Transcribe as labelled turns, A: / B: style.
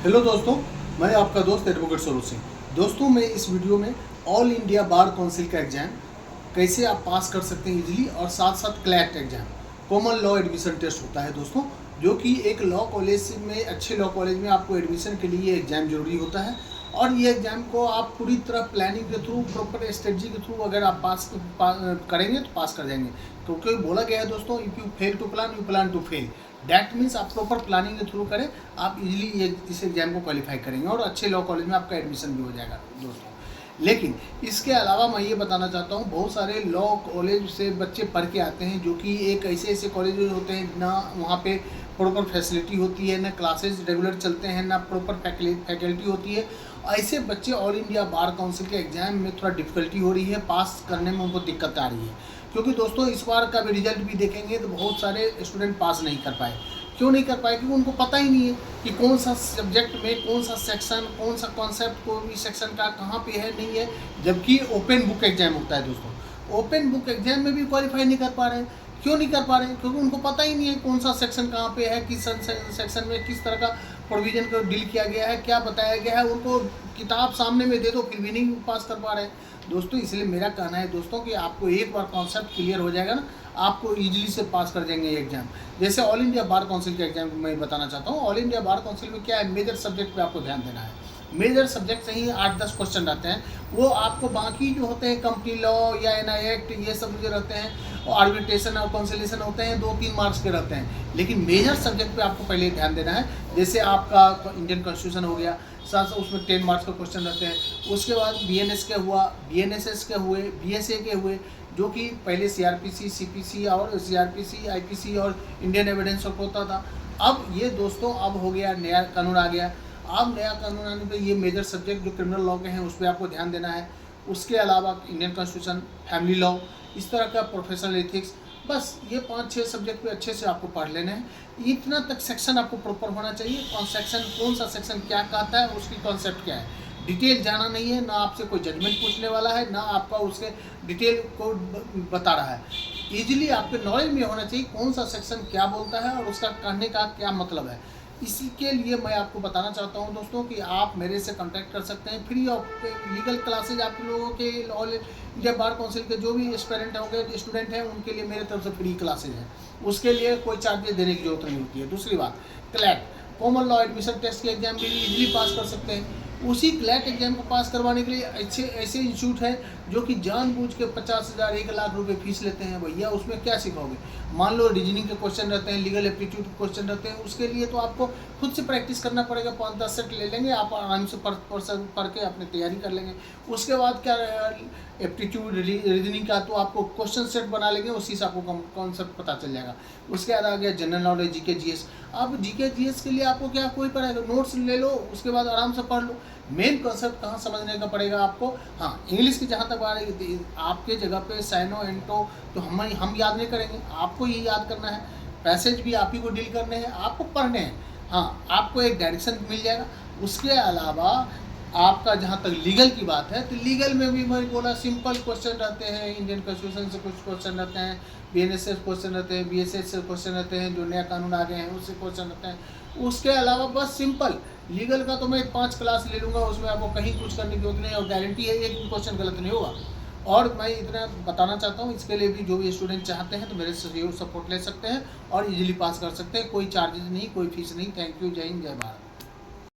A: Hello दोस्तों, मैं आपका दोस्त एडवोकेट सरोज सिंह। दोस्तों, मैं इस वीडियो में ऑल इंडिया बार काउंसिल का एग्ज़ाम कैसे आप पास कर सकते हैं इजीली और साथ साथ CLAT exam common law admission test होता है दोस्तों, जो कि एक लॉ कॉलेज में अच्छे लॉ कॉलेज में आपको एडमिशन के लिए एग्ज़ाम जरूरी होता है। और ये एग्ज़ाम को आप पूरी तरह प्लानिंग के थ्रू, प्रॉपर स्ट्रेटजी के थ्रू अगर आप करेंगे तो पास कर जाएंगे। क्योंकि बोला गया है दोस्तों, if you fail to plan you plan to fail. That means आप प्रॉपर प्लानिंग के थ्रू करें, आप इजीली इस एग्ज़ाम को क्वालिफाई करेंगे और अच्छे लॉ कॉलेज में आपका एडमिशन भी हो जाएगा दोस्तों। लेकिन इसके अलावा मैं ये बताना चाहता हूँ, बहुत सारे लॉ कॉलेज से बच्चे पढ़ के आते हैं जो कि एक ऐसे कॉलेज होते हैं ना वहाँ पे प्रॉपर फैसिलिटी होती है, ना क्लासेस रेगुलर चलते हैं, ना प्रॉपर फैकल्टी होती है। ऐसे बच्चे ऑल इंडिया बार काउंसिल के एग्ज़ाम में थोड़ा डिफ़िकल्टी हो रही है, पास करने में उनको दिक्कत आ रही है। क्योंकि दोस्तों इस बार का भी रिजल्ट भी देखेंगे तो बहुत सारे स्टूडेंट पास नहीं कर पाए। क्यों नहीं कर पाए? क्योंकि उनको पता ही नहीं है कि कौन सा सब्जेक्ट में कौन सा सेक्शन, कौन सा कॉन्सेप्ट कोई भी सेक्शन का कहाँ पे है, नहीं है। जबकि ओपन बुक एग्जाम होता है दोस्तों, ओपन बुक एग्जाम में भी क्वालिफाई नहीं कर पा रहे हैं। क्यों नहीं कर पा रहे हैं? क्योंकि उनको पता ही नहीं है कौन सा सेक्शन कहाँ पे है, किस सेक्शन में किस तरह का प्रोविजन को डील किया गया है, क्या बताया गया है। उनको किताब सामने में दे दो फिर भी नहीं पास कर पा रहे हैं दोस्तों। इसलिए मेरा कहना है दोस्तों कि आपको एक बार कॉन्सेप्ट क्लियर हो जाएगा ना, आपको इजीली से पास कर देंगे एग्जाम। जैसे ऑल इंडिया बार काउंसिल के एग्जाम मैं बताना चाहता हूँ। ऑल इंडिया बार काउंसिल में क्या है, मेजर सब्जेक्ट पे आपको ध्यान देना है। मेजर सब्जेक्ट से ही 8-10 क्वेश्चन रहते हैं। वो आपको बाकी जो होते हैं कंपनी लॉ या एनआई एक्ट, ये सब जो रहते हैं और आर्बिट्रेशन और कॉन्सिलेशन होते हैं, 2-3 मार्क्स के रहते हैं। लेकिन मेजर सब्जेक्ट पे आपको पहले ध्यान देना है। जैसे आपका इंडियन कॉन्स्टिट्यूशन हो गया, साथ साथ उसमें 10 मार्क्स का क्वेश्चन रहते हैं। उसके बाद बीएनएस के हुआ, बीएनएसएस के हुए, बीएसए के हुए, जो कि पहले सीआरपीसी, सीपीसी और सीआरपीसी, आईपीसी और इंडियन एविडेंस होता था। अब ये दोस्तों अब हो गया, नया कानून आ गया। अब नया कानून आने पे ये मेजर सब्जेक्ट जो क्रिमिनल लॉ के हैं उस पर आपको ध्यान देना है। उसके अलावा इंडियन कॉन्स्टिट्यूशन, फैमिली लॉ, इस तरह का प्रोफेशनल एथिक्स, बस ये 5-6 सब्जेक्ट पे अच्छे से आपको पढ़ लेना है। इतना तक सेक्शन आपको प्रॉपर होना चाहिए। कौन सा सेक्शन क्या कहता है, उसकी कॉन्सेप्ट क्या है, डिटेल जाना नहीं है। ना आपसे कोई जजमेंट पूछने वाला है, ना आपका उसके डिटेल को बता रहा है। ईजिली आपके नॉलेज में होना चाहिए कौन सा सेक्शन क्या बोलता है और उसका कहने का क्या मतलब है। इसी के लिए मैं आपको बताना चाहता हूं दोस्तों कि आप मेरे से कांटेक्ट कर सकते हैं। फ्री ऑफ लीगल क्लासेज आप लोगों के ऑल इंडिया बार काउंसिल के जो भी एस्पिरेंट होंगे, स्टूडेंट हैं, उनके लिए मेरे तरफ से फ्री क्लासेज हैं। उसके लिए कोई चार्जेस देने की जरूरत नहीं होती है। दूसरी बात, CLAT common law admission test के एग्जाम भी इजीली पास कर सकते हैं। उसी क्लैट एग्जाम को पास करवाने के लिए अच्छे ऐसे इंस्टीट्यूट हैं जो कि जानबूझ के 50,000 1 लाख रुपए फीस लेते हैं। भैया उसमें क्या सिखाओगे? मान लो रीजनिंग के क्वेश्चन रहते हैं, लीगल एप्टीट्यूड के क्वेश्चन रहते हैं, उसके लिए तो आपको खुद से प्रैक्टिस करना पड़ेगा। 5-10 सेट ले लेंगे आप, आराम से पढ़ के अपनी तैयारी कर लेंगे। उसके बाद क्या, एप्टीट्यूड रीजनिंग का तो आपको क्वेश्चन सेट बना लेंगे, उसी से आपको कॉन्सेप्ट पता चल जाएगा। उसके बाद आ गया जनरल नॉलेज, जीके जीएस। अब जीके जीएस के लिए आपको क्या, कोई पढ़ाएगा, नोट्स ले लो, उसके बाद आराम से पढ़ लो। मेन कॉन्सेप्ट कहाँ समझने का पड़ेगा आपको? हाँ, इंग्लिश की जहाँ तक आ रही, आपके जगह पे साइनो एंटो तो हम याद नहीं करेंगे, आपको ये याद करना है। पैसेज भी आप ही को डील करने हैं, आपको पढ़ने हैं। हाँ, आपको एक डायरेक्शन मिल जाएगा। उसके अलावा आपका जहाँ तक लीगल की बात है, तो लीगल में भी मैं बोला सिंपल क्वेश्चन रहते हैं। इंडियन कॉन्स्टिट्यूशन से कुछ क्वेश्चन रहते हैं, बीएनएस से क्वेश्चन रहते हैं, बीएसएस से क्वेश्चन रहते हैं, जो नया कानून आ गए हैं उससे क्वेश्चन रहते हैं। उसके अलावा बस सिंपल लीगल का तो मैं 5 क्लास ले लूँगा, उसमें आपको कहीं कुछ करने की जरूरत नहीं और गारंटी है एक भी क्वेश्चन गलत नहीं होगा। और मैं इतना बताना चाहता हूँ, इसके लिए भी जो भी स्टूडेंट चाहते हैं तो मेरे से जरूर सपोर्ट ले सकते हैं और इजीली पास कर सकते हैं। कोई चार्जेस नहीं, कोई फीस नहीं। Thank you. जय हिंद, जय भारत।